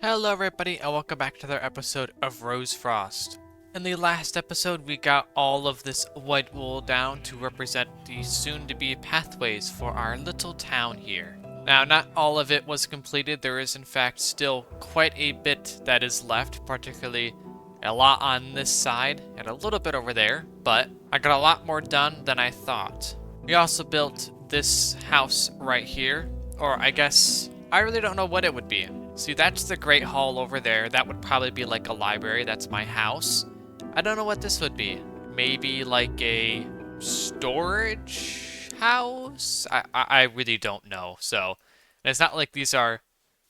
Hello everybody and welcome back to another episode of Rosefrost. In the last episode we got all of this white wool down to represent the soon-to-be pathways for our little town here. Now not all of it was completed, there is in fact still quite a bit that is left, particularly a lot on this side and a little bit over there, but I got a lot more done than I thought. We also built this house right here, or I guess I really don't know what it would be. See, that's the Great Hall over there. That would probably be like a library. That's my house. I don't know what this would be. Maybe like a storage house? I really don't know. So, and it's not like these are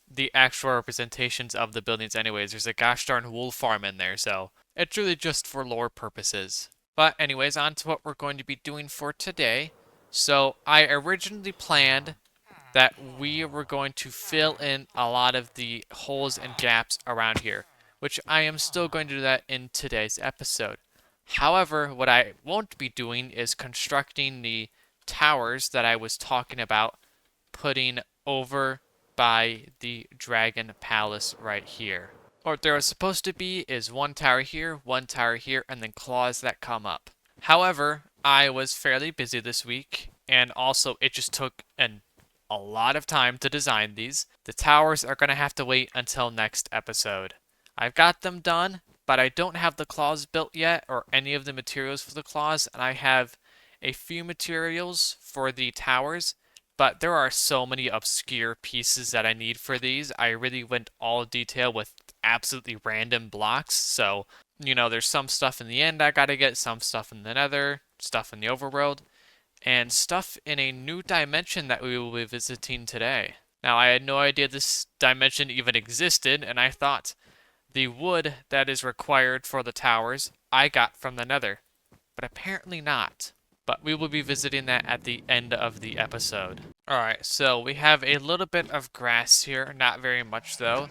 the actual representations of the buildings anyways. There's a gosh darn wool farm in there, so it's really just for lore purposes. But anyways, on to what we're going to be doing for today. So, I originally planned that we were going to fill in a lot of the holes and gaps around here, which I am still going to do that in today's episode. However, what I won't be doing is constructing the towers that I was talking about putting over by the Dragon Palace right here. What there was supposed to be is one tower here, and then claws that come up. However, I was fairly busy this week, and also it just took a lot of time to design these. The towers are going to have to wait until next episode. I've got them done, but I don't have the claws built yet or any of the materials for the claws, and I have a few materials for the towers, but there are so many obscure pieces that I need for these. I really went all detail with absolutely random blocks, so, there's some stuff in the end I gotta get, some stuff in the nether, stuff in the overworld, and stuff in a new dimension that we will be visiting today. Now, I had no idea this dimension even existed, and I thought the wood that is required for the towers I got from the nether, but apparently not. But we will be visiting that at the end of the episode. Alright, so we have a little bit of grass here, not very much though,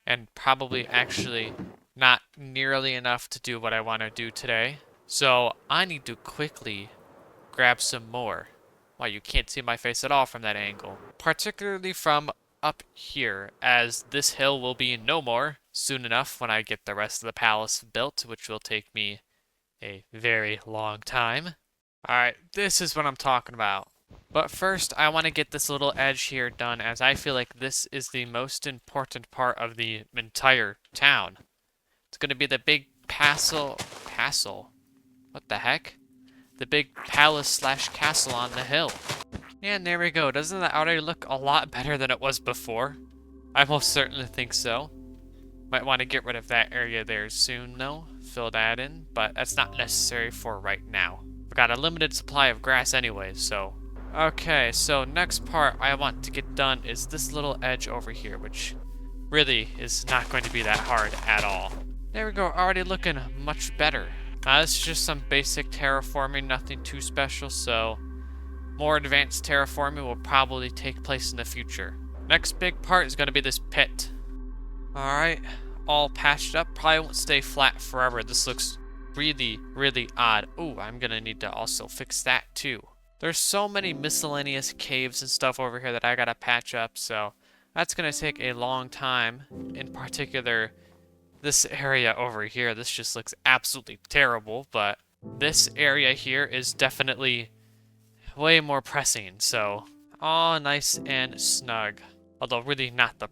and probably actually not nearly enough to do what I want to do today. So I need to quickly grab some more. Wow, you can't see my face at all from that angle. Particularly from up here, as this hill will be no more soon enough when I get the rest of the palace built, which will take me a very long time. Alright, this is what I'm talking about. But first, I want to get this little edge here done, as I feel like this is the most important part of the entire town. It's going to be the big Passel? What the heck? The big palace/castle on the hill. And there we go. Doesn't that already look a lot better than it was before? I most certainly think so. Might want to get rid of that area there soon though. Fill that in, but that's not necessary for right now. We've got a limited supply of grass anyway, so. Okay, so next part I want to get done is this little edge over here, which really is not going to be that hard at all. There we go, already looking much better. This is just some basic terraforming, nothing too special, so more advanced terraforming will probably take place in the future. Next big part is going to be this pit. Alright, all patched up. Probably won't stay flat forever. This looks really, really odd. Ooh, I'm going to need to also fix that too. There's so many miscellaneous caves and stuff over here that I got to patch up, so that's going to take a long time. In particular, this area over here, this just looks absolutely terrible, but this area here is definitely way more pressing, so all nice and snug. Although really not really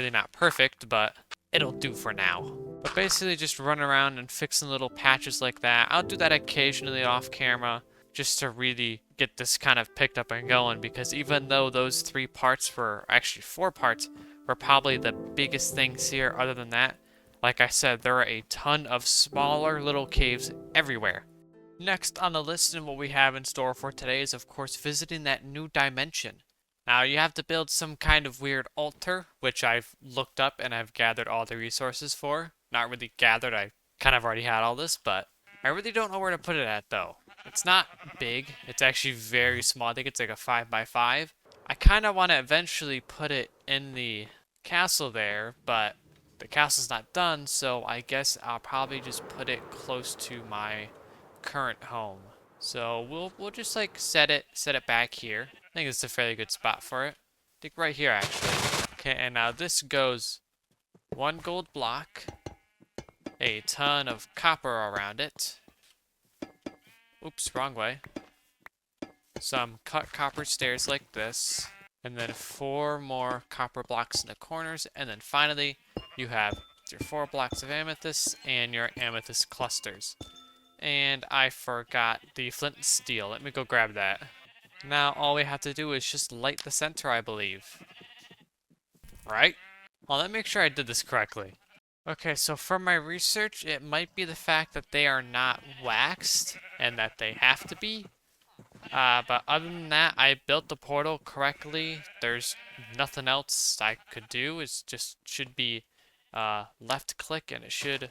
not perfect, but it'll do for now. But basically just run around and fixing little patches like that. I'll do that occasionally off camera, just to really get this kind of picked up and going, because even though those 3 parts were, actually 4 parts, were probably the biggest things here. Other than that, like I said, there are a ton of smaller little caves everywhere. Next on the list and what we have in store for today is, of course, visiting that new dimension. Now, you have to build some kind of weird altar, which I've looked up and I've gathered all the resources for. Not really gathered, I kind of already had all this, but I really don't know where to put it at, though. It's not big. It's actually very small. I think it's like a 5x5. I kind of want to eventually put it in the castle there, but the castle's not done, so I guess I'll probably just put it close to my current home. So we'll just like set it back here. I think it's a fairly good spot for it. I think right here actually. Okay, and now this goes 1 gold block, a ton of copper around it. Oops, wrong way. Some cut copper stairs like this, and then 4 more copper blocks in the corners, and then finally you have your 4 blocks of amethyst and your amethyst clusters. And I forgot the flint and steel. Let me go grab that. Now all we have to do is just light the center, I believe. Right? Well, let me make sure I did this correctly. Okay, so from my research, it might be the fact that they are not waxed and that they have to be. But other than that, I built the portal correctly. There's nothing else I could do. It just should be left click and it should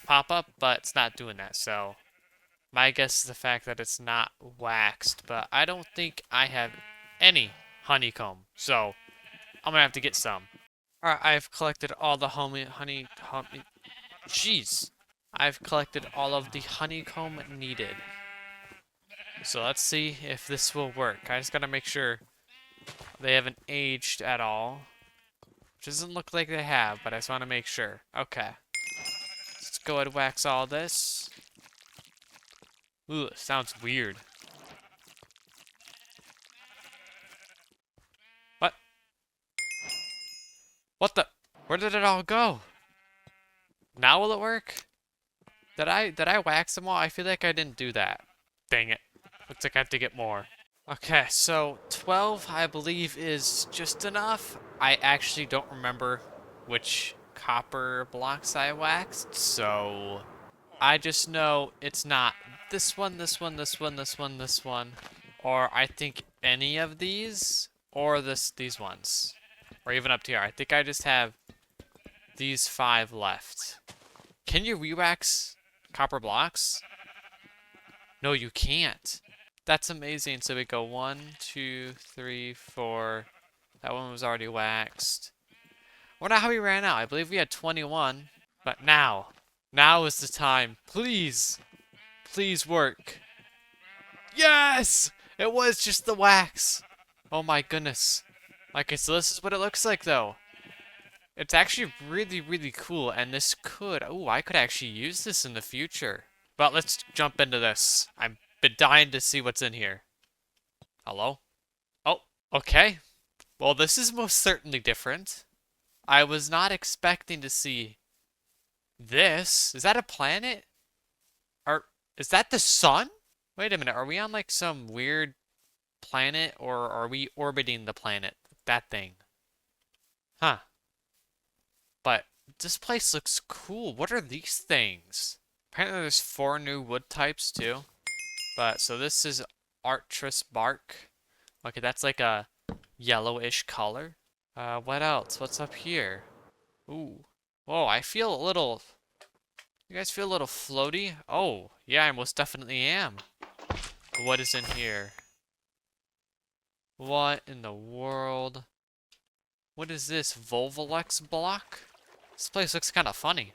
pop up, but it's not doing that. So my guess is the fact that it's not waxed, but I don't think I have any honeycomb. So I'm gonna have to get some. Alright, I've collected all the jeez. I've collected all of the honeycomb needed. So let's see if this will work. I just gotta make sure they haven't aged at all. Which doesn't look like they have, but I just want to make sure. Okay. Let's go ahead and wax all this. Ooh, it sounds weird. What? What the? Where did it all go? Now will it work? Did I wax them all? I feel like I didn't do that. Dang it. Looks like I have to get more. Okay, so 12 I believe is just enough. I actually don't remember which copper blocks I waxed, so I just know it's not this one, this one, this one, this one, this one, or I think any of these, or these ones, or even up to here. I think I just have these 5 left. Can you re-wax copper blocks? No, you can't. That's amazing. So we go 1, 2, 3, 4. That one was already waxed. I wonder how we ran out. I believe we had 21. But now is the time. Please. Please work. Yes! It was just the wax. Oh my goodness. Okay, so this is what it looks like though. It's actually really, really cool. And this could, oh, I could actually use this in the future. But let's jump into this. I'm been dying to see what's in here. Hello? Oh, okay. Well, this is most certainly different. I was not expecting to see this. Is that a planet? Or is that the sun? Wait a minute. Are we on like some weird planet or are we orbiting the planet? That thing. Huh. But this place looks cool. What are these things? Apparently there's 4 new wood types too. But, so this is Arcturus bark. Okay, that's like a yellowish color. What else? What's up here? Ooh. Whoa, I feel a little... You guys feel a little floaty? Oh, yeah, I most definitely am. What is in here? What in the world? What is this? Volvolex block? This place looks kind of funny.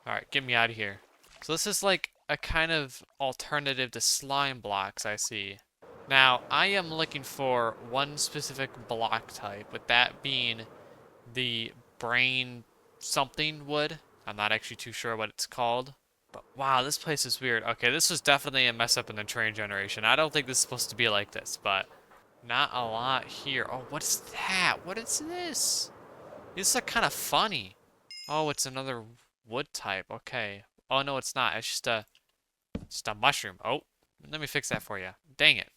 Alright, get me out of here. So this is like a kind of alternative to slime blocks, I see. Now, I am looking for one specific block type, with that being the brain something wood. I'm not actually too sure what it's called. But wow, this place is weird. Okay, this was definitely a mess up in the train generation. I don't think this is supposed to be like this, but not a lot here. Oh, what's that? What is this? These look kind of funny. Oh, it's another wood type. Okay. Oh, no, it's not. It's just a mushroom. Oh, let me fix that for you. Dang it.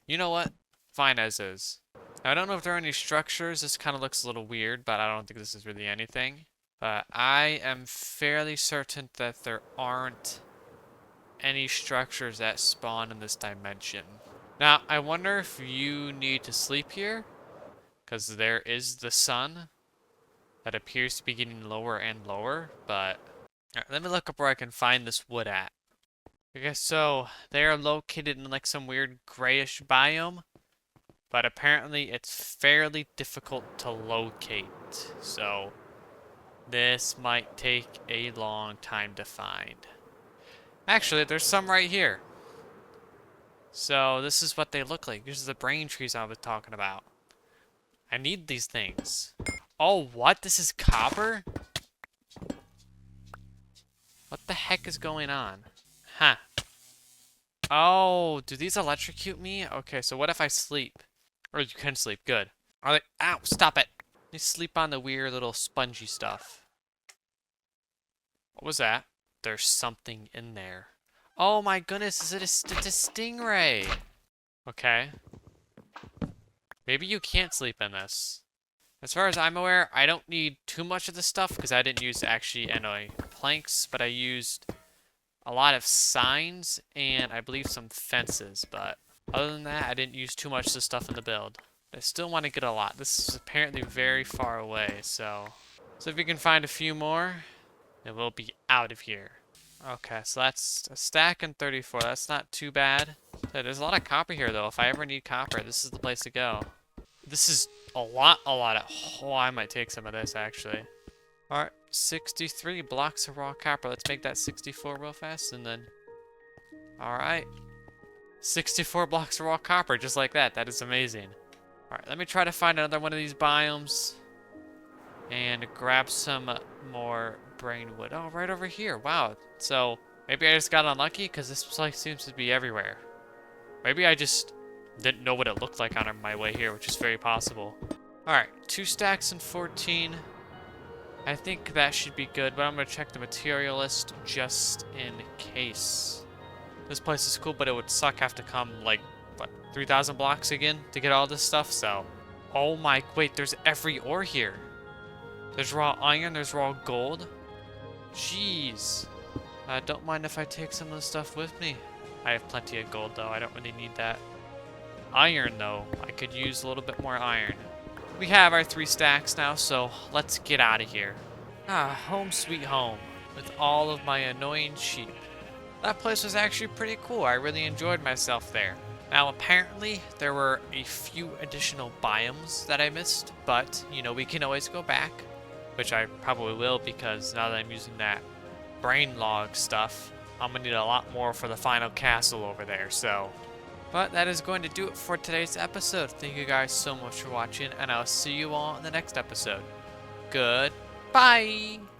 You know what? Fine as is. Now, I don't know if there are any structures. This kind of looks a little weird, but I don't think this is really anything. But I am fairly certain that there aren't any structures that spawn in this dimension. Now, I wonder if you need to sleep here, because there is the sun that appears to be getting lower and lower, but... Alright, let me look up where I can find this wood at. Okay, so they are located in like some weird grayish biome, but apparently it's fairly difficult to locate, so this might take a long time to find. Actually, there's some right here. So this is what they look like. This is the brain trees I was talking about. I need these things. Oh, what? This is copper? What the heck is going on? Huh. Oh, do these electrocute me? Okay, so what if I sleep? Or you can sleep, good. Are they? Ow, stop it. You sleep on the weird little spongy stuff. What was that? There's something in there. Oh my goodness, is it it's a stingray? Okay. Maybe you can't sleep in this. As far as I'm aware, I don't need too much of this stuff because I didn't use actually any planks, but I used a lot of signs and I believe some fences, but other than that, I didn't use too much of the stuff in the build. I still want to get a lot. This is apparently very far away, so if we can find a few more, then we'll be out of here. Okay, so that's a stack and 34. That's not too bad. There's a lot of copper here, though. If I ever need copper, this is the place to go. This is a lot of... Oh, I might take some of this, actually. Alright, 63 blocks of raw copper. Let's make that 64 real fast, and then... Alright. 64 blocks of raw copper, just like that. That is amazing. Alright, let me try to find another one of these biomes. And grab some more brain wood. Oh, right over here. Wow. So, maybe I just got unlucky, because this place seems to be everywhere. Maybe I just didn't know what it looked like on my way here, which is very possible. Alright, 2 stacks and 14. I think that should be good, but I'm going to check the material list just in case. This place is cool, but it would suck have to come, like, what, 3,000 blocks again to get all this stuff, so... Oh my... Wait, there's every ore here. There's raw iron, there's raw gold. Jeez. Don't mind if I take some of the stuff with me. I have plenty of gold, though. I don't really need that. Iron, though. I could use a little bit more iron. We have our 3 stacks now, so let's get out of here. Home sweet home. With all of my annoying sheep. That place was actually pretty cool. I really enjoyed myself there. Now, apparently, there were a few additional biomes that I missed, but, you know, we can always go back. Which I probably will, because now that I'm using that brain log stuff, I'm going to need a lot more for the final castle over there, so... But that is going to do it for today's episode. Thank you guys so much for watching, and I'll see you all in the next episode. Goodbye!